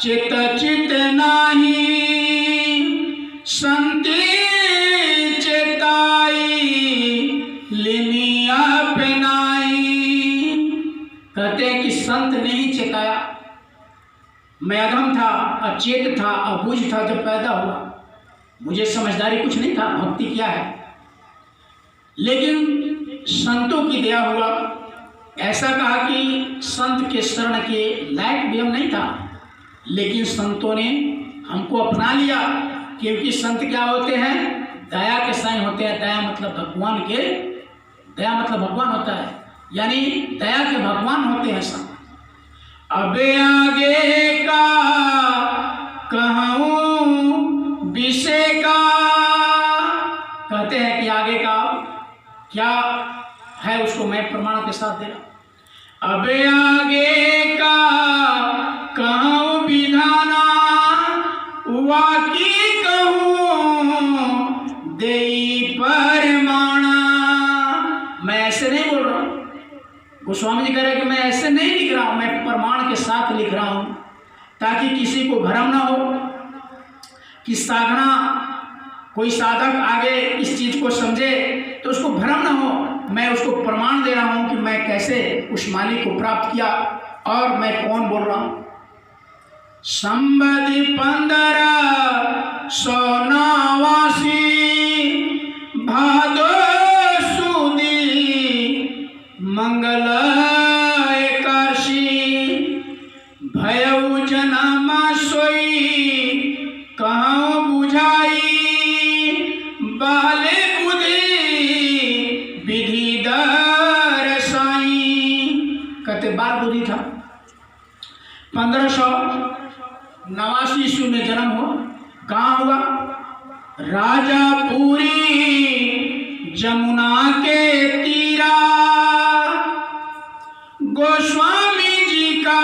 चित चित नाही संति चेताई लिनिया पेनाई। कहते हैं कि संत ने ही चेताया। मैं अधम था, अचेत था, अबूझ था जब पैदा हुआ, मुझे समझदारी कुछ नहीं था भक्ति क्या है। लेकिन संतों की दया हुआ। ऐसा कहा कि संत के शरण के लायक भी हम नहीं था, लेकिन संतों ने हमको अपना लिया। क्योंकि संत क्या होते हैं? दया के साईं होते हैं। दया मतलब भगवान के, दया मतलब भगवान होता है, यानी दया के भगवान होते हैं संत। अब आगे का कहूँ विषय का, कहते हैं कि आगे का क्या है उसको मैं प्रमाण के साथ दे रहा। अब आगे का कहूँ विधाना, वाकी कहूँ देई परमाणा। मैं ऐसे नहीं बोल रहा हूँ, गोस्वामी जी कह रहे हैं कि मैं ऐसे नहीं लिख रहा हूँ, मैं प्रमाण के साथ लिख रहा हूँ, ताकि किसी को भ्रम ना हो कि साधना कोई साधक आगे इस चीज को समझे तो उसको भ्रम ना हो। मैं उसको प्रमाण दे रहा हूँ कि मैं कैसे उस मालिक को प्राप्त किया और मैं कौन बोल रहा हूँ। संबंधी 1589 भादो सुदी मंगल एकादशी, भयउ जन्म सोई कहूँ बुझाई, बाले बुद्धि विधि दरसाई। कहते बाल बुद्धि था। 1589 ईस्वी में जन्म हुआ। कहाँ हुआ? राजापुरी जमुना के तीरा, गोस्वामी जी का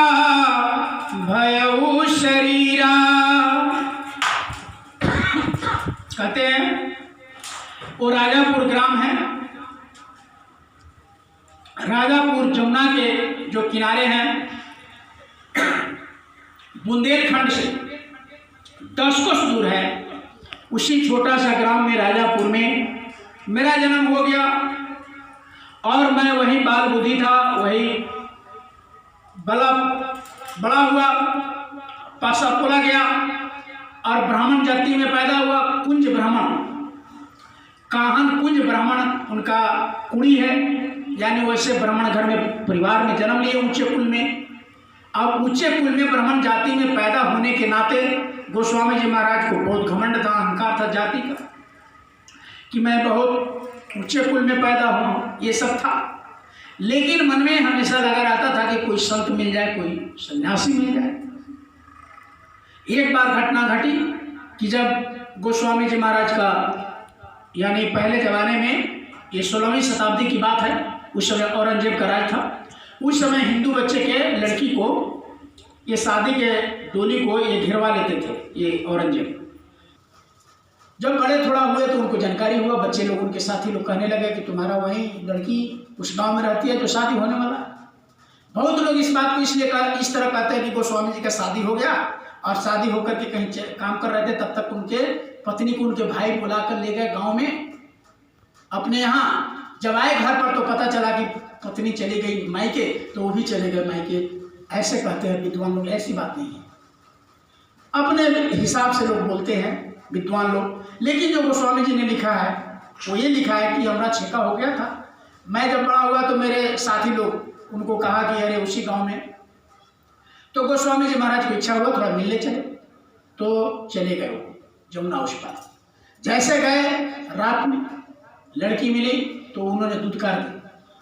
भयउ शरीरा। कहते हैं वो राजापुर ग्राम है। राजापुर जमुना के जो किनारे हैं, बुंदेलखंड से 10 कोस दूर है। उसी छोटा सा ग्राम में राजापुर में मेरा जन्म हो गया और मैं वही बाल बुद्धि था, वही बड़ा हुआ, पासा पोला गया और ब्राह्मण जाति में पैदा हुआ। कुंज ब्राह्मण, काहन कुंज ब्राह्मण उनका कुड़ी है, यानी वैसे ब्राह्मण घर में परिवार में जन्म लिए ऊंचे कुल में। अब ऊंचे कुल में ब्राह्मण जाति में पैदा होने के नाते गोस्वामी जी महाराज को बहुत घमंड था, अहंकार था जाति का, कि मैं बहुत ऊंचे कुल में पैदा हुआ, ये सब था। लेकिन मन में हमेशा लगा रहता था कि कोई संत मिल जाए, कोई सन्यासी मिल जाए। एक बार घटना घटी कि जब गोस्वामी जी महाराज का, यानी पहले जमाने में, ये 16वीं शताब्दी की बात है, उस समय औरंगजेब का राज था। उस समय हिंदू बच्चे के लड़की को, ये शादी के डोली को ये घिरवा लेते थे ये औरंगजेब। जब बड़े थोड़ा हुए तो उनको जानकारी हुआ, बच्चे लोग उनके साथी लोग कहने लगे कि तुम्हारा वही लड़की उस गांव में रहती है जो शादी होने वाला। बहुत लोग इस बात को इसलिए इस तरह कहते हैं कि गोस्वामी जी का शादी हो गया और शादी होकर के कहीं काम कर रहे थे, तब तक उनके पत्नी को उनके भाई बुलाकर ले गए गाँव में अपने यहाँ। जब आए घर पर तो पता चला कि पत्नी चली गई मायके, तो वो भी चले गए मायके। ऐसे कहते हैं विद्वान लोग, ऐसी बात नहीं है, अपने हिसाब से लोग बोलते हैं विद्वान लोग। लेकिन जो गोस्वामी जी ने लिखा है वो ये लिखा है कि हमारा छेका हो गया था। मैं जब बड़ा हुआ तो मेरे साथी लोग उनको कहा कि अरे उसी गांव में। तो गोस्वामी जी महाराज को इच्छा हुआ थोड़ा मिलने चले, तो चले गए वो जमुना उस पार। जैसे गए रात में लड़की मिली तो उन्होंने दुत्कार दी,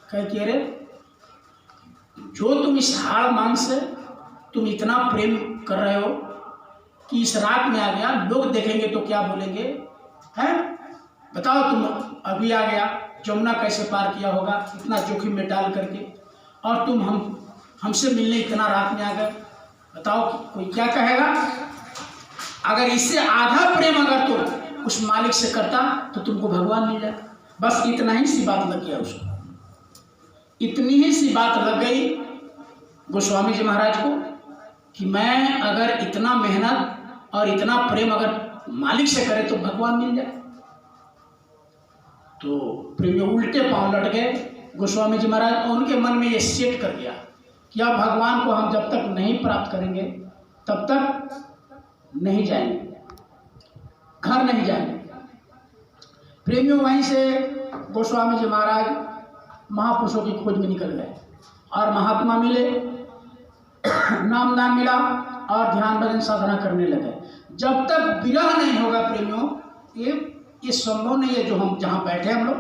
कह कि अरे जो तुम इस हाड़ मांग से तुम इतना प्रेम कर रहे हो कि इस रात में आ गया, लोग देखेंगे तो क्या बोलेंगे, हैं? बताओ तुम अभी आ गया, जमुना कैसे पार किया होगा इतना जोखिम में डाल करके, और तुम हमसे मिलने इतना रात में आ गए, बताओ कोई क्या कहेगा। अगर इससे आधा प्रेम अगर तुम उस मालिक से करता तो तुमको भगवान मिल जाता। बस इतना ही सी बात लग गया उसको, इतनी ही सी बात लग गई गोस्वामी जी महाराज को कि मैं अगर इतना मेहनत और इतना प्रेम अगर मालिक से करे तो भगवान मिल जाए। तो प्रेमियों उल्टे पांव लट गए गोस्वामी जी महाराज, और उनके मन में ये सेट कर दिया कि अब भगवान को हम जब तक नहीं प्राप्त करेंगे तब तक नहीं जाएंगे, घर नहीं जाएंगे। प्रेमियों वहीं से गोस्वामी जी महाराज महापुरुषों की खोज में निकल गए और महात्मा मिले, नाम दान मिला और ध्यान भजन साधना करने लगे। जब तक विरह नहीं होगा प्रेमियों, ये संभव नहीं है। जो हम जहाँ बैठे हम लोग,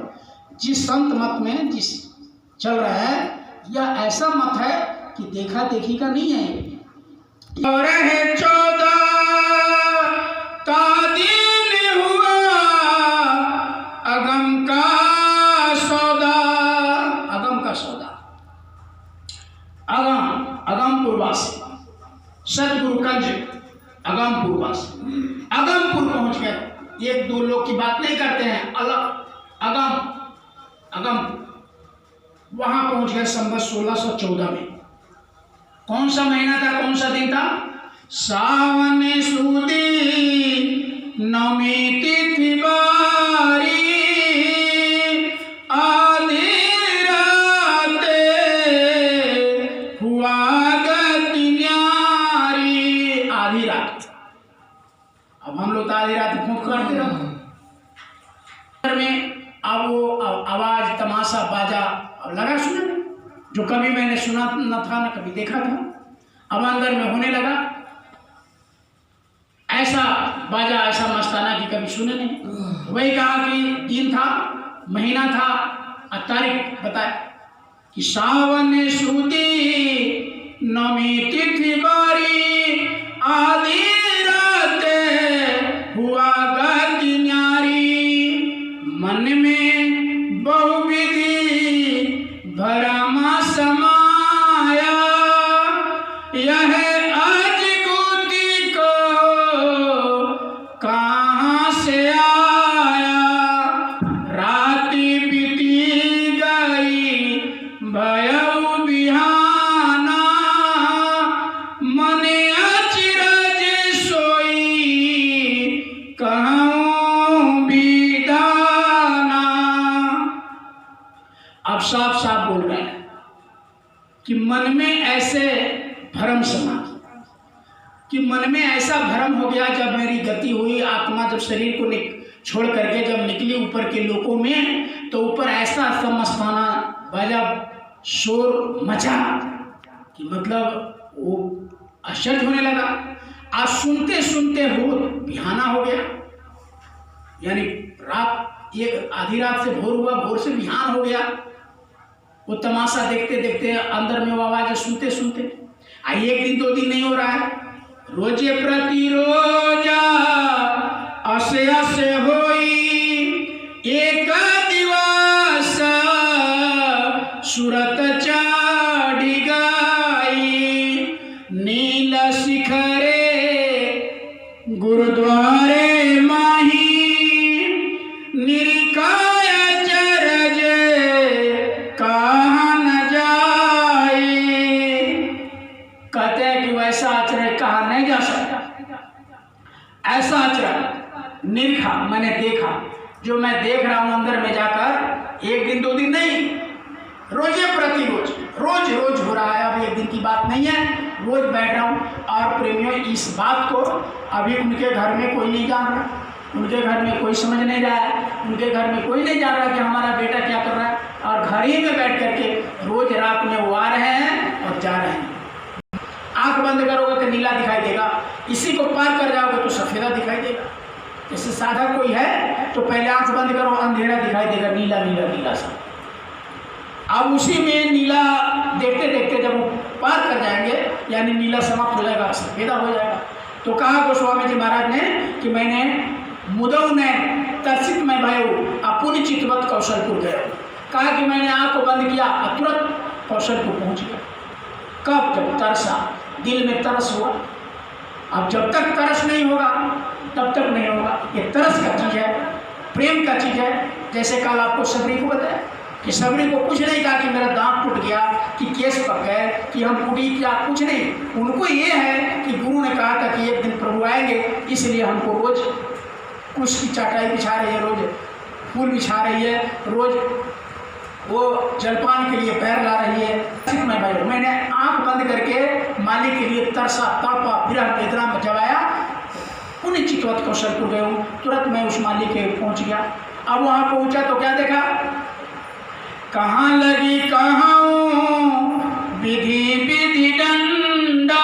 जिस संत मत में जिस चल रहा है, यह ऐसा मत है कि देखा देखी का नहीं है। और है 14 दिन हुआ अगम का सौदा, अगम का सौदा, अगम पूर्वासी सतगुरु कंज अगम पूर्वासी, अगमपुर पहुंच गए। एक दो लोग की बात नहीं करते हैं, अलग अगम वहां पहुंच गए संवत 1614 में। कौन सा महीना था, कौन सा दिन था? सावन सूदी नौमी तिथि बारी, आधी राते हुआ गति न्यारी। आधी रात, अब हम लोग तो आधी रात फूंक करते रहो में। अब वो आवाज तमाशा बाजा अब लगा सुनने, जो कभी मैंने सुना न था न कभी देखा था, अब अंदर में होने लगा। ऐसा बाजा ऐसा मस्ताना की कभी सुने नहीं। वही कहा कि दिन था, महीना था और तारीख बताए कि सावन सूदी नौमी तिथि बारी, आधी रात हुआ गति न्यारी। मन में बहुविधि भरम समाया, यह आज गोदी को कहाँ से आया। राति बीती गई भयउ बिहाना, मन अचरज सोई कहूँ विधाना। अब साफ साफ बोल रहे हैं कि मन में ऐसे भ्रम समा, कि मन में ऐसा भ्रम हो गया। जब मेरी गति हुई, आत्मा जब शरीर को छोड़ करके जब निकली ऊपर के लोकों में, तो ऊपर ऐसा समस्ताना बाजा शोर मचा कि मतलब वो आश्चर्य होने लगा। आज सुनते सुनते हो बिहाना हो गया, यानी रात, एक आधी रात से भोर हुआ, भोर से बिहान हो गया। वो तमाशा देखते देखते अंदर में वो आवाज सुनते सुनते, एक दिन दो दिन नहीं हो रहा है, रोजे प्रति रोजा असे असे होई, एक दिवस सुरत चाड़ी गई। नील शिखरे गुरुद्वारे माही, निरिकाय चरज कहाँ न जाए। कहते हैं कि वैसा आचरण कहा नहीं जा सकता। ऐसा आचरण निरखा, मैंने देखा, जो मैं देख रहा हूं अंदर में जाकर, एक दिन दो दिन नहीं, रोजे प्रति रोज, रोज रोज हो रहा है। अब एक दिन की बात नहीं है, रोज बैठ रहा हूँ। और प्रेमियों, इस बात को अभी उनके घर में कोई नहीं जान रहा, उनके घर में कोई समझ नहीं रहा है, उनके घर में कोई नहीं जान रहा कि हमारा बेटा क्या कर रहा है। और घर ही में बैठ करके रोज रात में वो आ रहे हैं और जा रहे हैं। आंख बंद करोगे तो नीला दिखाई देगा, इसी को पार कर जाओगे तो सफेदा दिखाई देगा। जैसे साधा कोई है तो पहले आंख बंद करो, अंधेरा दिखाई देगा, नीला नीला नीला सा। अब उसी में नीला देखते देखते जब वो पार कर जाएंगे, यानी नीला समाप्त हो जाएगा, सफेदा हो जाएगा। तो कहा गोस्वामी जी महाराज ने कि मैंने मुदऊ ने तर्सित में भयो अपुनि चितवत कौशलपुर गए। कहा कि मैंने आँख को बंद किया, तुरंत कौशलपुर पहुंच गया। कब? जब तरसा, दिल में तरस हुआ। अब जब तक तरस नहीं होगा तब तक नहीं होगा। ये तरस का चीज़ है, प्रेम का चीज़ है। जैसे कल आपको सबरी को बताया कि सबरी को कुछ नहीं कहा कि मेरा दांत टूट गया, कि केस पक गए, कि हम टूटी क्या, कुछ नहीं। उनको ये है कि गुरु ने कहा था कि एक दिन प्रभु आएंगे, इसलिए हमको रोज कुश की चाटाई बिछा रही है, रोज फूल बिछा रही है, रोज वो जलपान के लिए पैर ला रही है। मैं भाई मैंने आंख बंद करके मालिक के लिए तरसा, तड़पा, विरह वेदना में जगाया। उन्हीं चितवत कौशलपुर गए हूँ, तुरंत मैं उस मालिक के पहुँच गया। अब वहाँ पहुँचा तो क्या देखा, कहाँ लगी कहाँ विधि विधि डंडा,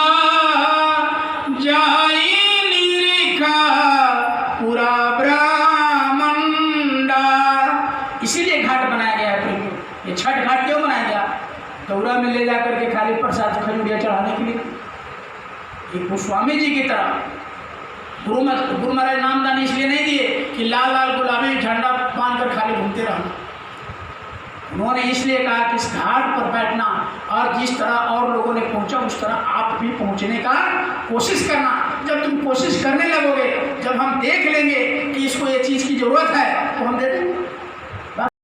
जाई निरीखा पूरा ब्रह्मांडा। इसीलिए घाट बनाया गया है। ये छठ घाट क्यों बनाया गया, दौरा में ले जाकर के खाली प्रसाद खजूरिया चढ़ाने के लिए। एक गोस्वामी जी की तरह गुरु महाराज नामदान इसलिए नहीं दिए कि लाल लाल गुलाबी झंडा बांध कर खाली घूमते रहना। उन्होंने इसलिए कहा कि इस घाट पर बैठना और जिस तरह और लोगों ने पहुंचा उस तरह आप भी पहुंचने का कोशिश करना। जब तुम कोशिश करने लगोगे, जब हम देख लेंगे कि इसको ये चीज़ की ज़रूरत है, तो हम दे देंगे।